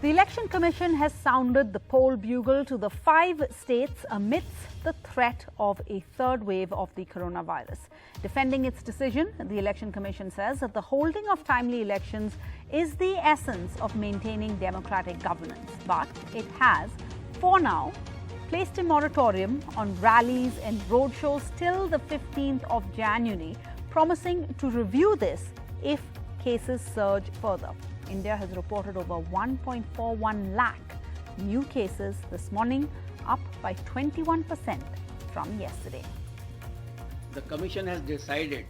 The Election Commission has sounded the poll bugle to the 5 states amidst the threat of a third wave of the coronavirus. Defending its decision, the Election Commission says that the holding of timely elections is the essence of maintaining democratic governance. But it has, for now, placed a moratorium on rallies and roadshows till the 15th of January, promising to review this if cases surge further. India has reported over 1.41 lakh new cases this morning, up by 21% from yesterday. The Commission has decided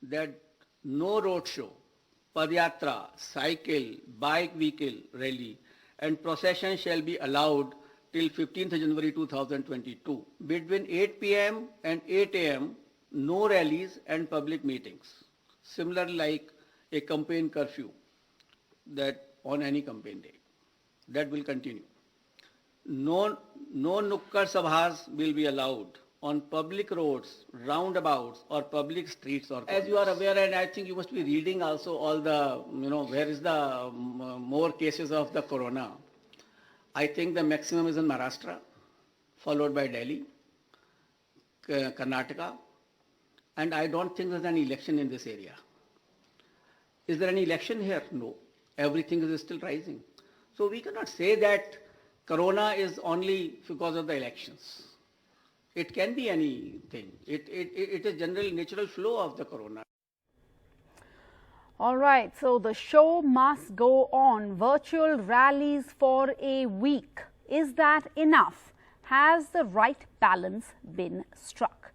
that no roadshow, padyatra, cycle, bike vehicle rally and procession shall be allowed till 15th January 2022. Between 8 p.m. and 8 a.m., no rallies and public meetings, similar like a campaign curfew that on any campaign day. That will continue. No nukkad sabhas will be allowed on public roads, roundabouts or public streets. Or as you are aware, and I think you must be reading also all the, where is the more cases of the corona. I think the maximum is in Maharashtra, followed by Delhi, Karnataka, and I don't think there's any election in this area. Is there any election here? No. Everything is still rising. So we cannot say that corona is only because of the elections. It can be anything. It is general natural flow of the corona. All right, so the show must go on. Virtual rallies for a week. Is that enough? Has the right balance been struck?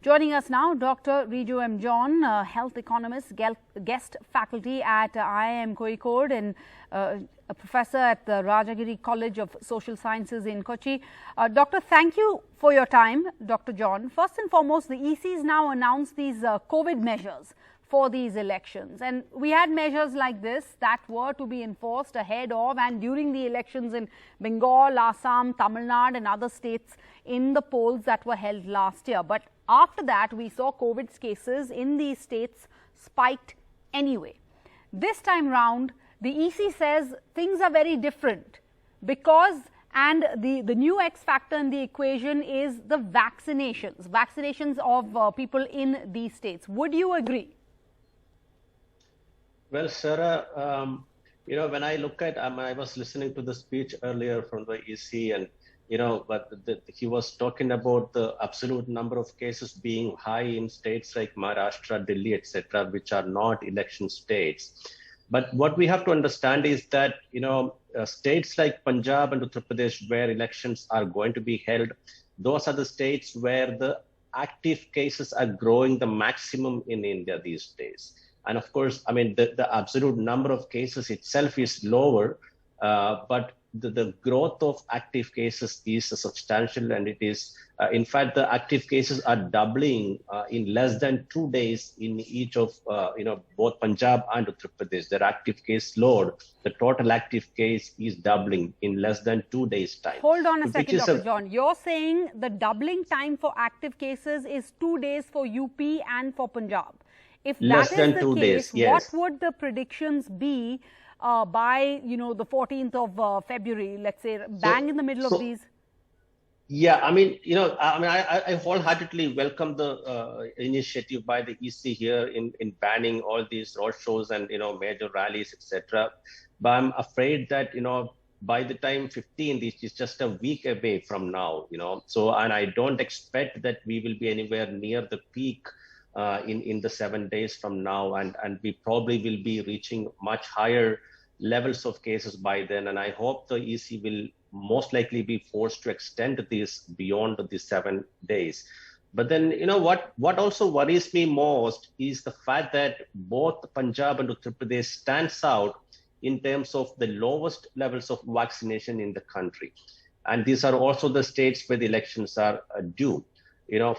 Joining us now, Dr. Riju M. John, health economist, guest faculty at IIM Kozhikode and a professor at the Rajagiri College of Social Sciences in Kochi. Doctor, thank you for your time, Dr. John. First and foremost, the EC has now announced these COVID measures for these elections. And we had measures like this that were to be enforced ahead of and during the elections in Bengal, Assam, Tamil Nadu and other states in the polls that were held last year. But after that, we saw COVID cases in these states spiked anyway. This time round, the EC says things are very different because, and the new X factor in the equation is the vaccinations of people in these states. Would you agree? Well, Sarah, when I look at, I was listening to the speech earlier from the EC and he was talking about the absolute number of cases being high in states like Maharashtra, Delhi, etc., which are not election states. But what we have to understand is that, states like Punjab and Uttar Pradesh, where elections are going to be held, those are the states where the active cases are growing the maximum in India these days. And of course, the absolute number of cases itself is lower, but the growth of active cases is substantial, and it is, in fact, the active cases are doubling in less than 2 days in each of, both Punjab and Uttar Pradesh. Their active case load, the total active case is doubling in less than 2 days' time. Hold on a second, Dr. John. You're saying the doubling time for active cases is 2 days for UP and for Punjab. If that is the case, what would the predictions be by, the 14th of February, let's say, bang in the middle of these? Yeah, I wholeheartedly welcome the initiative by the EC here in banning all these roadshows and, major rallies, etc. But I'm afraid that, by the time 15th, which is just a week away from now, and I don't expect that we will be anywhere near the peak in the 7 days from now, and we probably will be reaching much higher levels of cases by then, and I hope the EC will most likely be forced to extend this beyond the 7 days. But then, what also worries me most is the fact that both Punjab and Uttar Pradesh stands out in terms of the lowest levels of vaccination in the country. And these are also the states where the elections are due.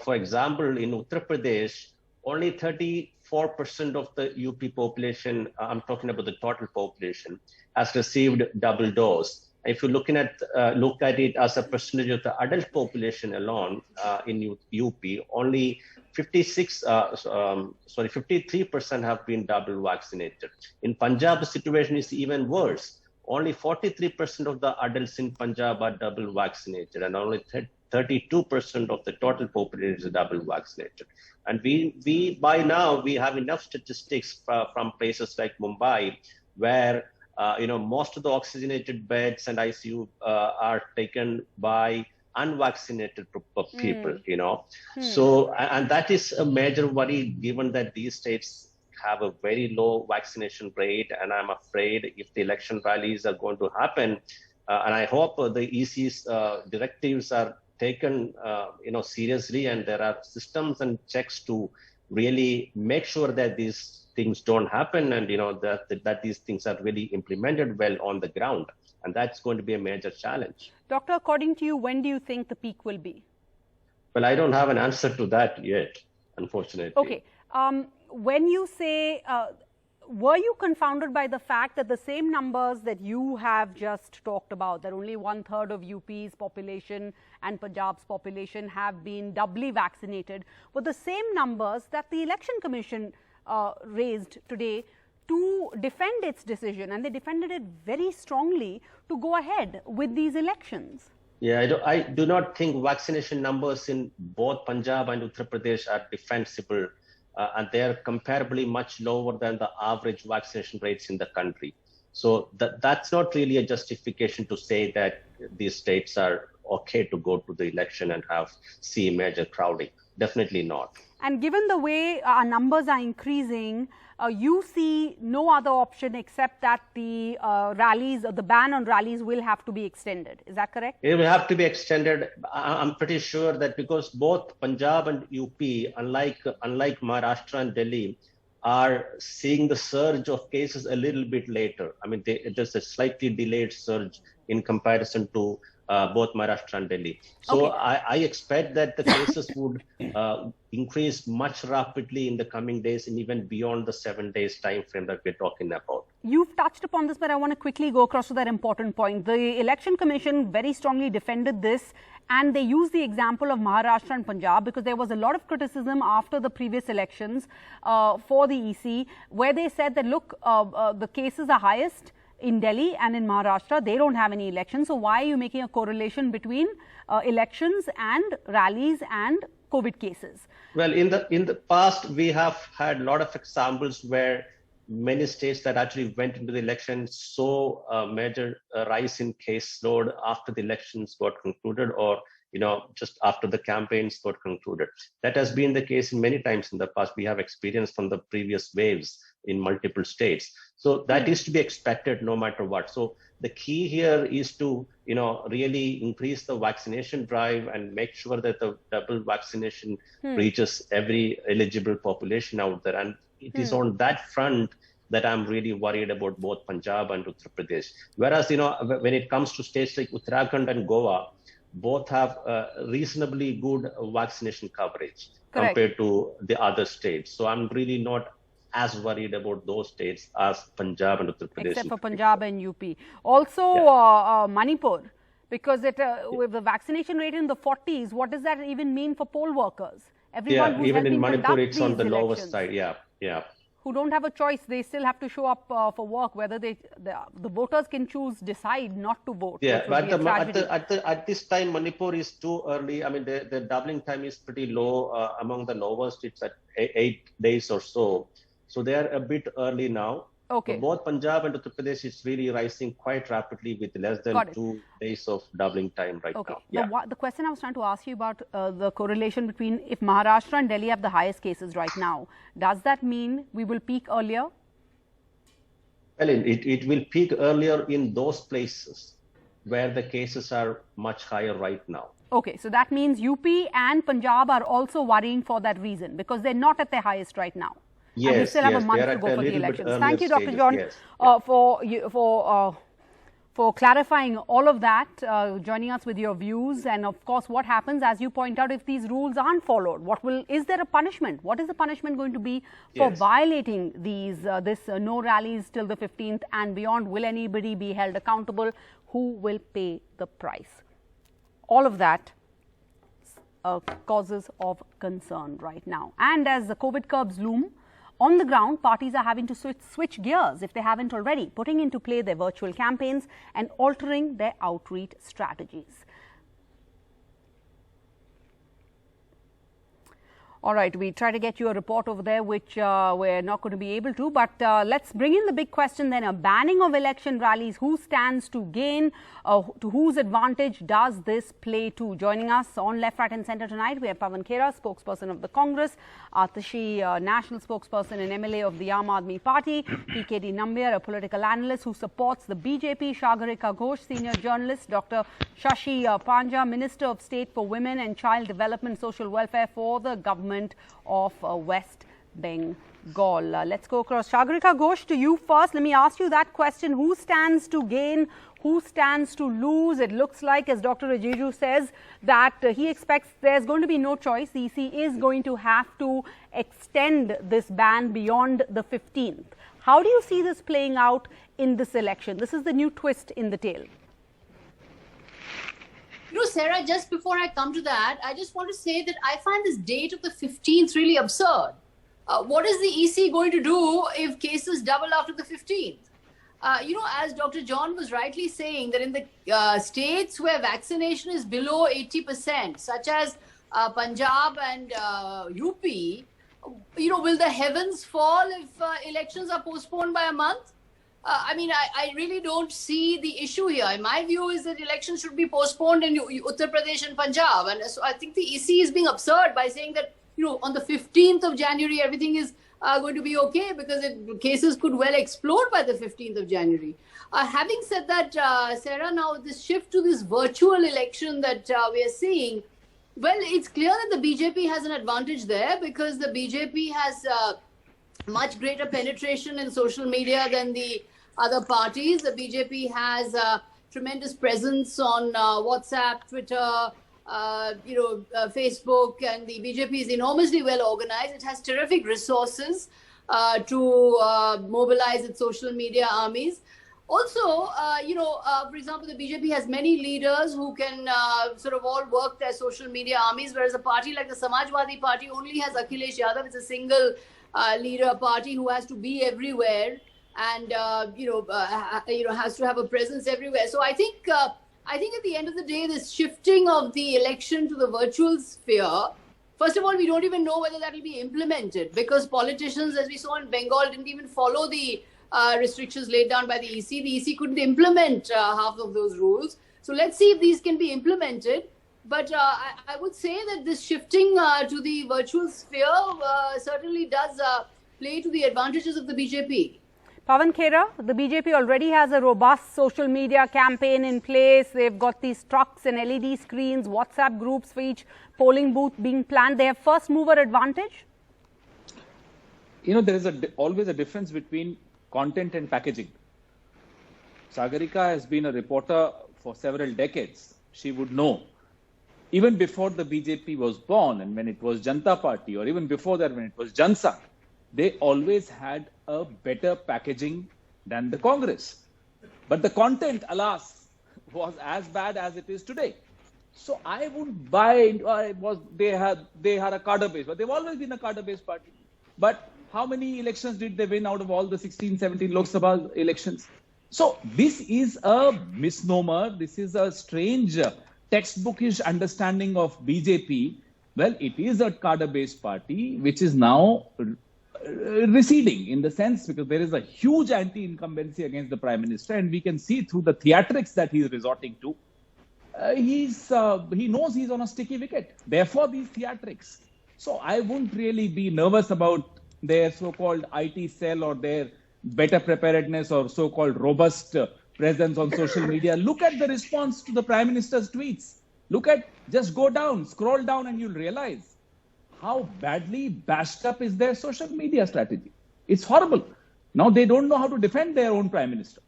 For example, in Uttar Pradesh, only 34% of the UP population, I'm talking about the total population, has received double dose. If you look at it as a percentage of the adult population alone in UP, only 53% have been double vaccinated. In Punjab, the situation is even worse. only 43% of the adults in Punjab are double vaccinated, and only 32% of the total population is double vaccinated. And we by now we have enough statistics from places like Mumbai, where most of the oxygenated beds and ICU are taken by unvaccinated people. So, and that is a major worry, given that these states have a very low vaccination rate, and I'm afraid if the election rallies are going to happen, and I hope the EC's directives are taken seriously, and there are systems and checks to really make sure that these things don't happen, and that these things are really implemented well on the ground, and that's going to be a major challenge. Doctor, according to you, when do you think the peak will be? Well, I don't have an answer to that yet, unfortunately. Okay. When you say, were you confounded by the fact that the same numbers that you have just talked about, that only 1/3 of UP's population and Punjab's population have been doubly vaccinated, were the same numbers that the Election Commission raised today to defend its decision, and they defended it very strongly to go ahead with these elections? Yeah, I do not think vaccination numbers in both Punjab and Uttar Pradesh are defensible. And they are comparably much lower than the average vaccination rates in the country. So that's not really a justification to say that these states are okay to go to the election and see major crowding. Definitely not. And given the way our numbers are increasing, you see no other option except that the rallies, or the ban on rallies, will have to be extended. Is that correct? It will have to be extended. I'm pretty sure that because both Punjab and UP, unlike Maharashtra and Delhi, are seeing the surge of cases a little bit later. I mean, there's a slightly delayed surge in comparison to both Maharashtra and Delhi. So okay. I expect that the cases would increase much rapidly in the coming days, and even beyond the 7 days time frame that we're talking about. You've touched upon this, but I want to quickly go across to that important point. The Election Commission very strongly defended this, and they used the example of Maharashtra and Punjab because there was a lot of criticism after the previous elections for the EC, where they said that, look, the cases are highest in Delhi and in Maharashtra. They don't have any elections. So why are you making a correlation between elections and rallies and COVID cases? Well, in the past, we have had a lot of examples where many states that actually went into the election saw a major rise in caseload after the elections got concluded, or just after the campaigns got concluded. That has been the case in many times in the past. We have experience from the previous waves in multiple states. So that is to be expected no matter what. So the key here is to, really increase the vaccination drive and make sure that the double vaccination reaches every eligible population out there. And it is on that front that I'm really worried about both Punjab and Uttar Pradesh. Whereas, when it comes to states like Uttarakhand and Goa, both have reasonably good vaccination coverage compared to the other states. So I'm really not as worried about those states as Punjab and Uttar Pradesh. Except for Punjab and UP. Also, Manipur, because with the vaccination rate in the 40s, what does that even mean for poll workers? Everyone who's even in Manipur, it's on the elections, lowest side. Yeah. Who don't have a choice, they still have to show up for work. Whether the voters can decide not to vote. Yeah, but at this time, Manipur is too early. I mean, the doubling time is pretty low. Among the lowest, it's at 8 days or so. So they are a bit early now. Okay. For both Punjab and Uttar Pradesh, it's really rising quite rapidly with less than 2 days of doubling time right now. Yeah. Now, the question I was trying to ask you about the correlation between, if Maharashtra and Delhi have the highest cases right now, does that mean we will peak earlier? Well, it will peak earlier in those places where the cases are much higher right now. Okay, so that means UP and Punjab are also worrying for that reason, because they're not at their highest right now. Yes, and we still have a month to go for the elections. Thank you, Dr. John, for clarifying all of that, joining us with your views, and of course, what happens, as you point out, if these rules aren't followed? Is there a punishment? What is the punishment going to be for violating these no rallies till the 15th and beyond? Will anybody be held accountable? Who will pay the price? All of that causes of concern right now. And as the COVID curbs loom On the ground, parties are having to switch gears if they haven't already, putting into play their virtual campaigns and altering their outreach strategies. All right, we try to get you a report over there, which we're not going to be able to. But let's bring in the big question then. A banning of election rallies, who stands to gain? To whose advantage does this play to? Joining us on Left, Right and Centre tonight, we have Pawan Khera, spokesperson of the Congress, Atashi, national spokesperson and MLA of the Aam Aadmi Party, PKD Nambiar, a political analyst who supports the BJP, Sagarika Ghosh, senior journalist, Dr. Shashi Panja, Minister of State for Women and Child Development, Social Welfare for the government of West Bengal. Let's go across. Sagarika Ghosh, to you first. Let me ask you that question. Who stands to gain? Who stands to lose? It looks like, as Dr. Rijeju says, that he expects there's going to be no choice. The EC is going to have to extend this ban beyond the 15th. How do you see this playing out in this election? This is the new twist in the tale. You know, Sarah, just before I come to that, I just want to say that I find this date of the 15th really absurd. What is the EC going to do if cases double after the 15th? You know, as Dr. John was rightly saying, that in the states where vaccination is below 80%, such as Punjab and UP, you know, will the heavens fall if elections are postponed by a month? I mean, I really don't see the issue here. My view is that elections should be postponed in Uttar Pradesh and Punjab. And so I think the EC is being absurd by saying that, you know, on the 15th of January, everything is going to be okay, because cases could well explode by the 15th of January. Having said that, Sarah, now this shift to this virtual election that we are seeing, well, it's clear that the BJP has an advantage there, because the BJP has much greater penetration in social media than the other parties. The BJP has a tremendous presence on WhatsApp, Twitter, Facebook, and the BJP is enormously well organized. It has terrific resources to mobilize its social media armies. Also, for example, the BJP has many leaders who can sort of all work their social media armies, whereas a party like the Samajwadi Party only has Akhilesh Yadav. It's a single leader party who has to be everywhere and has to have a presence everywhere. So I think at the end of the day, this shifting of the election to the virtual sphere, first of all, we don't even know whether that will be implemented, because politicians, as we saw in Bengal, didn't even follow the restrictions laid down by the EC. The EC couldn't implement half of those rules. So let's see if these can be implemented. But I would say that this shifting to the virtual sphere certainly does play to the advantages of the BJP. Pawan Khera, the BJP already has a robust social media campaign in place. They've got these trucks and LED screens, WhatsApp groups for each polling booth being planned. They have first mover advantage? You know, there is always a difference between content and packaging. Sagarika has been a reporter for several decades. She would know. Even before the BJP was born, and when it was Janata Party, or even before that when it was Jansangh, they always had a better packaging than the Congress. But the content, alas, was as bad as it is today. So I wouldn't buy they had a cadre base, but they've always been a cadre based party. But how many elections did they win out of all the 16, 17 Lok Sabha elections? So this is a misnomer. This is a strange textbookish understanding of BJP. Well, it is a cadre based party which is now receding, in the sense because there is a huge anti-incumbency against the Prime Minister, and we can see through the theatrics that he is resorting to. He knows he's on a sticky wicket. Therefore, these theatrics. So I wouldn't really be nervous about their so-called IT cell or their better preparedness or so-called robust presence on social media. Look at the response to the Prime Minister's tweets. Just go down, scroll down, and you'll realize how badly bashed up is their social media strategy. It's horrible. Now they don't know how to defend their own Prime Minister.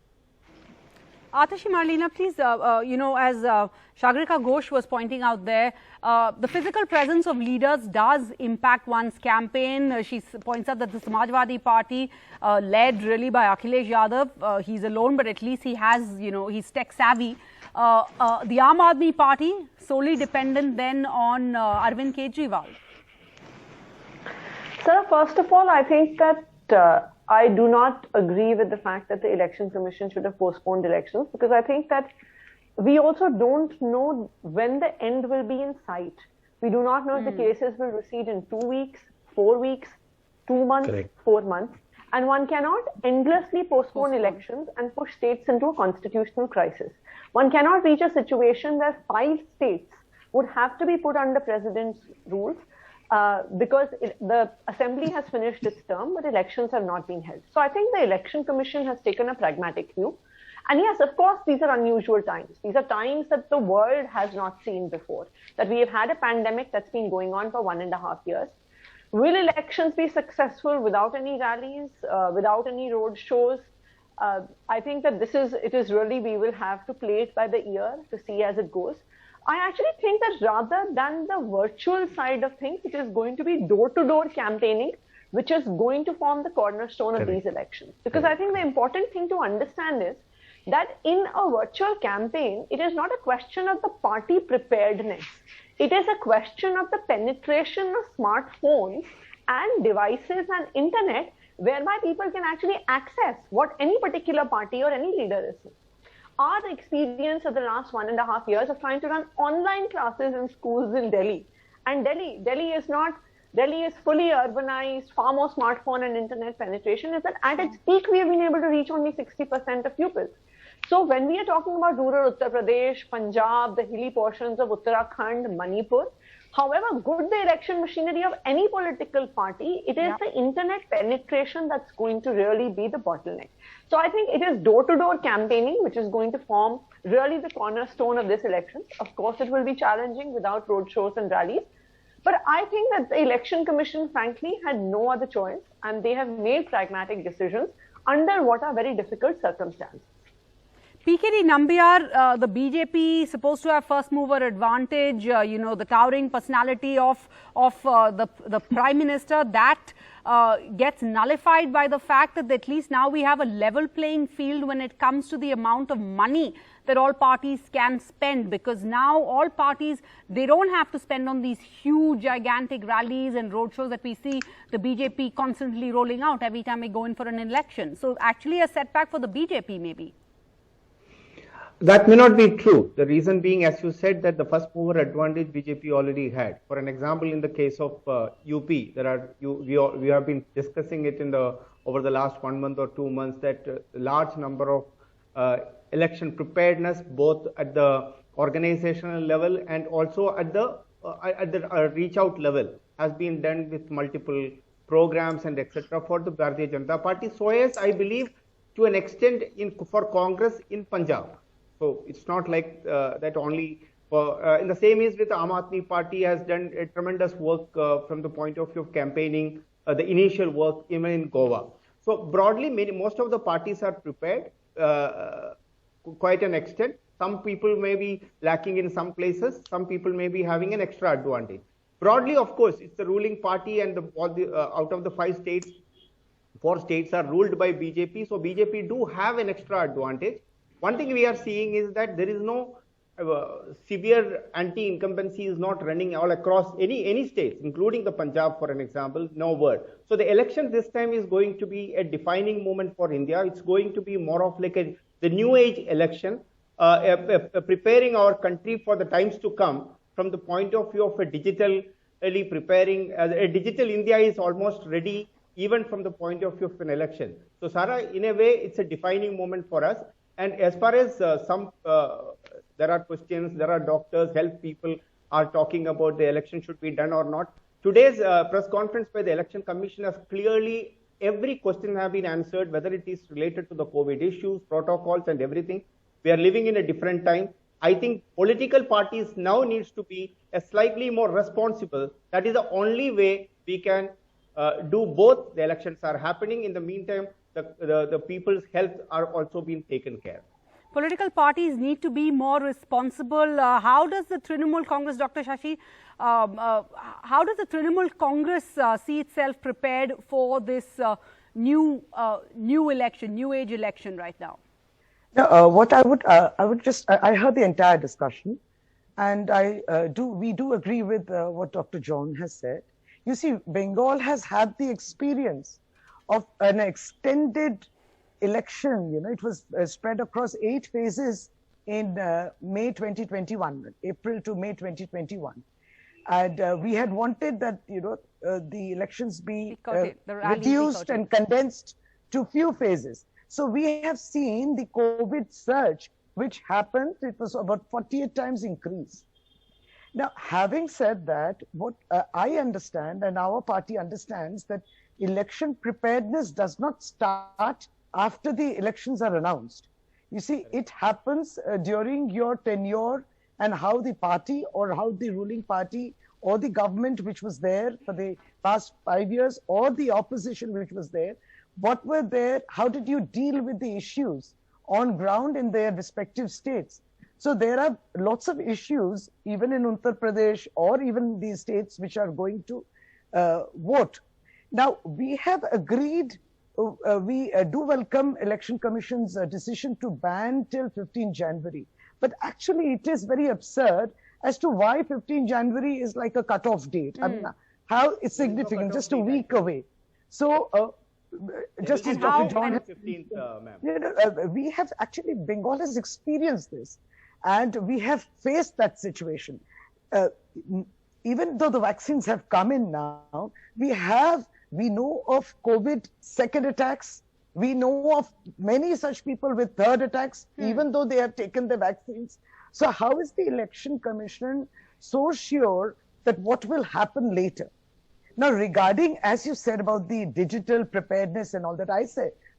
Atashi Marlena, please, as Sagarika Ghosh was pointing out there, the physical presence of leaders does impact one's campaign. She points out that the Samajwadi Party, led really by Akhilesh Yadav, he's alone, but at least he has, he's tech savvy. The Aam Aadmi Party, solely dependent then on Arvind Kejriwal. Sir, first of all, I think that I do not agree with the fact that the Election Commission should have postponed elections, because I think that we also don't know when the end will be in sight. We do not know if the cases will recede in 2 weeks, 4 weeks, 2 months, Correct. 4 months. And one cannot endlessly postpone elections and push states into a constitutional crisis. One cannot reach a situation where 5 states would have to be put under president's rules because the assembly has finished its term, but elections have not been held. So I think the Election Commission has taken a pragmatic view. And yes, of course, these are unusual times. These are times that the world has not seen before, that we have had a pandemic that's been going on for 1.5 years. Will elections be successful without any rallies, without any road shows? I think that it is really, we will have to play it by the ear to see as it goes. I actually think that rather than the virtual side of things, it is going to be door-to-door campaigning, which is going to form the cornerstone of these elections. Because I think the important thing to understand is that in a virtual campaign, it is not a question of the party preparedness. It is a question of the penetration of smartphones and devices and internet, whereby people can actually access what any particular party or any leader is saying. Our experience of the last 1.5 years of trying to run online classes in schools in Delhi, and Delhi is fully urbanized, far more smartphone and internet penetration, is that at its peak we have been able to reach only 60% of pupils. So when we are talking about rural Uttar Pradesh, Punjab, the hilly portions of Uttarakhand, Manipur, however good the election machinery of any political party, it is the internet penetration that's going to really be the bottleneck. So I think it is door-to-door campaigning which is going to form really the cornerstone of this election. Of course, it will be challenging without roadshows and rallies. But I think that the Election Commission, frankly, had no other choice, and they have made pragmatic decisions under what are very difficult circumstances. PKD Nambiar, the BJP is supposed to have first mover advantage, the towering personality of the Prime Minister, that gets nullified by the fact that at least now we have a level playing field when it comes to the amount of money that all parties can spend, because now all parties, they don't have to spend on these huge gigantic rallies and roadshows that we see the BJP constantly rolling out every time we go in for an election. So actually a setback for the BJP maybe. That may not be true. The reason being, as you said, that the first mover advantage BJP already had. For an example, in the case of UP, we have been discussing it over the last 1 month or 2 months, that large number of election preparedness, both at the organizational level and also at the reach out level, has been done with multiple programs and etc. for the Bharatiya Janata Party. So yes, I believe to an extent for Congress in Punjab. So it's not like that only. In the same is with Aam Aadmi Party has done a tremendous work from the point of view of campaigning, the initial work even in Goa. So broadly, most of the parties are prepared quite an extent. Some people may be lacking in some places. Some people may be having an extra advantage. Broadly, of course, it's the ruling party, and out of the 5 states, 4 states are ruled by BJP. So BJP do have an extra advantage. One thing we are seeing is that there is no severe anti-incumbency is not running all across any states, including the Punjab, for an example, no word. So the election this time is going to be a defining moment for India. It's going to be more of like the new age election, preparing our country for the times to come from the point of view of a digitally preparing. A digital India is almost ready even from the point of view of an election. So Sara, in a way, it's a defining moment for us. And as far as there are questions, there are doctors, health people are talking about the election should be done or not. Today's press conference by the Election Commission has clearly, every question has been answered, whether it is related to the COVID issues, protocols and everything. We are living in a different time. I think political parties now needs to be a slightly more responsible. That is the only way we can do both. The elections are happening. In the meantime, the people's health are also being taken care of. Political parties need to be more responsible. How does the Trinamool Congress, Dr. Shashi, how does the Trinamool Congress see itself prepared for this new election, new age election right now? What I would just, I heard the entire discussion, and we do agree with what Dr. John has said. You see, Bengal has had the experience of an extended election. You know, it was spread across 8 phases in May 2021, April to May 2021. And we had wanted that, you know, the elections be reduced and condensed to few phases. So we have seen the COVID surge, which happened, it was about 48 times increase. Now, having said that, what I understand and our party understands that election preparedness does not start after the elections are announced. You see, it happens during your tenure and how the party or how the ruling party or the government which was there for the past 5 years or the opposition which was there, what were there, how did you deal with the issues on ground in their respective states? So there are lots of issues even in Uttar Pradesh or even these states which are going to vote. Now, we have agreed, we do welcome Election Commission's decision to ban till 15 January. But actually, it is very absurd as to why 15 January is like a cutoff date. I mean, how it's significant, just a week away. So, just as Dr. John has, 15th, ma'am. You know, we have actually, Bengal has experienced this and we have faced that situation. Even though the vaccines have come in now, we know of COVID second attacks. We know of many such people with third attacks, even though they have taken the vaccines. So how is the Election Commission so sure that what will happen later? Now, regarding, as you said about the digital preparedness and all that,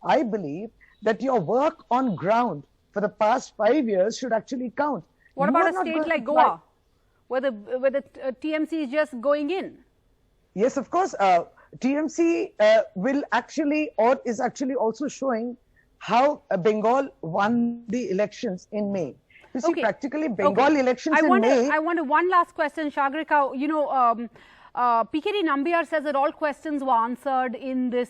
I believe that your work on ground for the past 5 years should actually count. What about a state like Goa, where the TMC is just going in? Yes, of course. TMC will actually, or is actually also showing how Bengal won the elections in May. You see, practically Bengal elections in May. I want one last question, Sagarika. You know, PKD Nambiar says that all questions were answered in this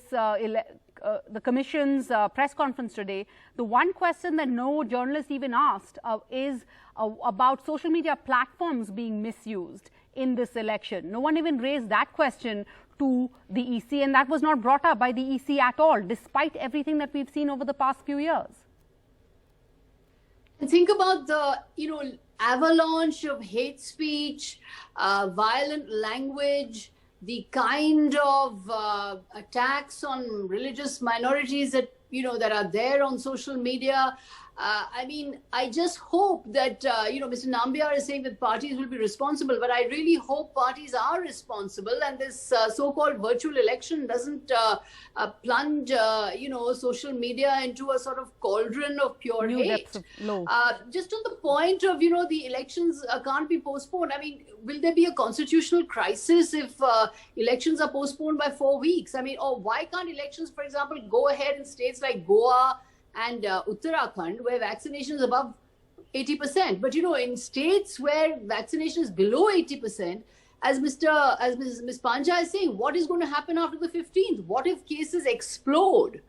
the Commission's press conference today. The one question that no journalist even asked is about social media platforms being misused in this election. No one even raised that question to the EC, and that was not brought up by the EC at all, despite everything that we've seen over the past few years. And think about the, you know, avalanche of hate speech, violent language, the kind of attacks on religious minorities that, you know, that are there on social media. I mean, I just hope that, you know, Mr. Nambiar is saying that parties will be responsible, but I really hope parties are responsible and this so-called virtual election doesn't plunge, you know, social media into a sort of cauldron of pure hate. Just on the point of, you know, the elections can't be postponed. I mean, will there be a constitutional crisis if elections are postponed by 4 weeks? I mean, or why can't elections, for example, go ahead in states like Goa and Uttarakhand, where vaccination is above 80%. But, you know, in states where vaccination is below 80%, as Ms. Panja is saying, what is going to happen after the 15th? What if cases explode?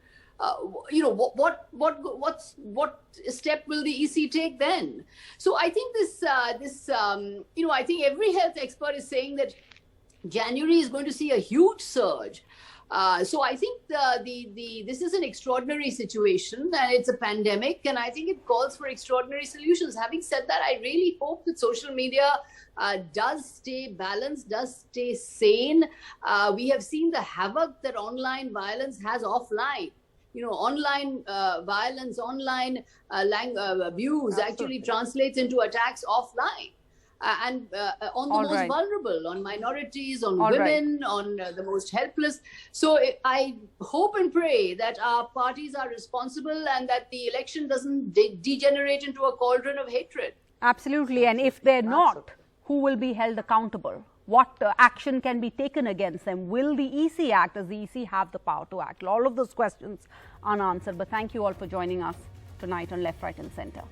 You know, what step will the EC take then? So I think you know, I think every health expert is saying that January is going to see a huge surge. So I think this is an extraordinary situation and it's a pandemic, and I think it calls for extraordinary solutions. Having said that, I really hope that social media does stay balanced, does stay sane. We have seen the havoc that online violence has offline. You know, online violence, online views actually translates into attacks offline. And on the most vulnerable, on minorities, on women, on the most helpless. So I hope and pray that our parties are responsible and that the election doesn't degenerate into a cauldron of hatred. Absolutely. And if they're not, who will be held accountable? What action can be taken against them? Will the EC act? Does the EC have the power to act? All of those questions unanswered. But thank you all for joining us tonight on Left, Right and Centre.